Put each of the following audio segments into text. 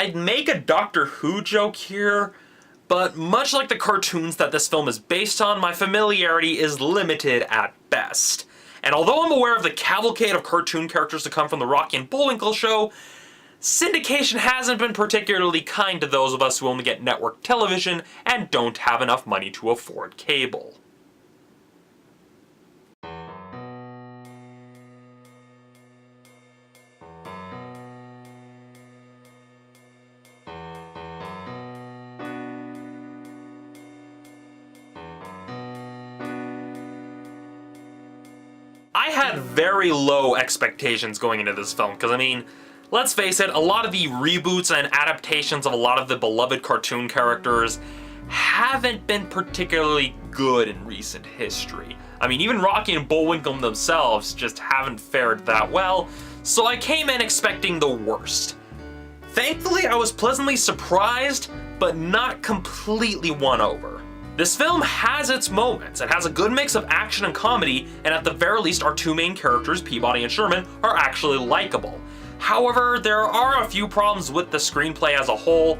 I'd make a Doctor Who joke here, but much like the cartoons that this film is based on, my familiarity is limited at best. And although I'm aware of the cavalcade of cartoon characters to come from the Rocky and Bullwinkle Show, syndication hasn't been particularly kind to those of us who only get network television and don't have enough money to afford cable. I had very low expectations going into this film, because I mean, let's face it, a lot of the reboots and adaptations of a lot of the beloved cartoon characters haven't been particularly good in recent history. I mean, even Rocky and Bullwinkle themselves just haven't fared that well, so I came in expecting the worst. Thankfully, I was pleasantly surprised, but not completely won over. This film has its moments. It has a good mix of action and comedy, and at the very least, our two main characters, Peabody and Sherman, are actually likable. However, there are a few problems with the screenplay as a whole,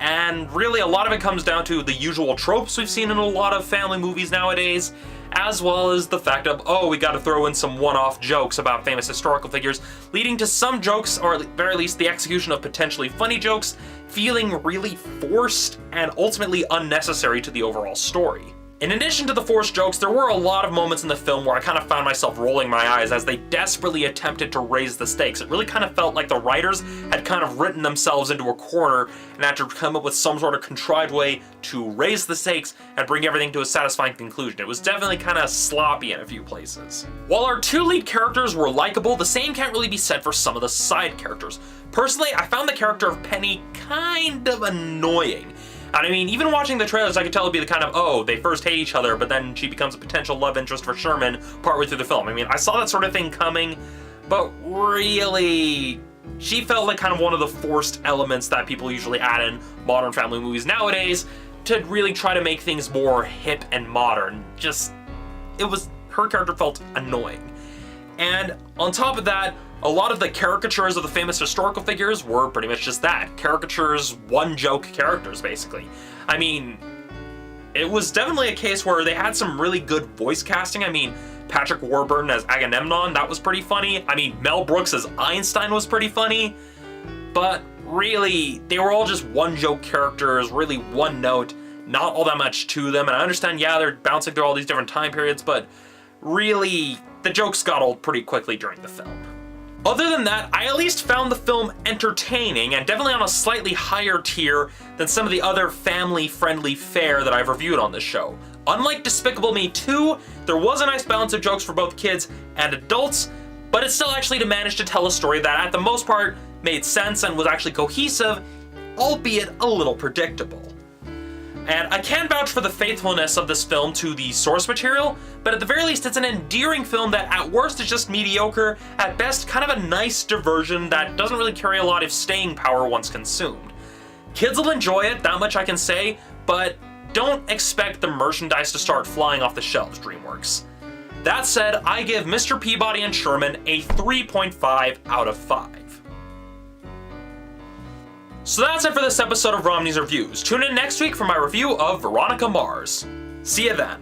and really a lot of it comes down to the usual tropes we've seen in a lot of family movies nowadays, as well as the fact of, oh, we gotta throw in some one-off jokes about famous historical figures, leading to some jokes, or at the very least the execution of potentially funny jokes, feeling really forced and ultimately unnecessary to the overall story. In addition to the forced jokes, there were a lot of moments in the film where I kind of found myself rolling my eyes as they desperately attempted to raise the stakes. It really kind of felt like the writers had kind of written themselves into a corner and had to come up with some sort of contrived way to raise the stakes and bring everything to a satisfying conclusion. It was definitely kind of sloppy in a few places. While our two lead characters were likable, the same can't really be said for some of the side characters. Personally, I found the character of Penny kind of annoying. And I mean, even watching the trailers, I could tell it'd be the kind of, oh, they first hate each other, but then she becomes a potential love interest for Sherman partway through the film. I mean, I saw that sort of thing coming, but really, she felt like kind of one of the forced elements that people usually add in modern family movies nowadays to really try to make things more hip and modern. Just, her character felt annoying. And on top of that, a lot of the caricatures of the famous historical figures were pretty much just that. Caricatures, one-joke characters, basically. I mean, it was definitely a case where they had some really good voice casting. I mean, Patrick Warburton as Agamemnon, that was pretty funny. I mean, Mel Brooks as Einstein was pretty funny. But really, they were all just one-joke characters, really one note, not all that much to them. And I understand, yeah, they're bouncing through all these different time periods, but really, the jokes got old pretty quickly during the film. Other than that, I at least found the film entertaining and definitely on a slightly higher tier than some of the other family-friendly fare that I've reviewed on this show. Unlike Despicable Me 2, there was a nice balance of jokes for both kids and adults, but it still actually managed to tell a story that at the most part made sense and was actually cohesive, albeit a little predictable. And I can vouch for the faithfulness of this film to the source material, but at the very least it's an endearing film that at worst is just mediocre, at best kind of a nice diversion that doesn't really carry a lot of staying power once consumed. Kids will enjoy it, that much I can say, but don't expect the merchandise to start flying off the shelves, DreamWorks. That said, I give Mr. Peabody and Sherman a 3.5 out of 5. So that's it for this episode of Romney's Reviews. Tune in next week for my review of Veronica Mars. See you then.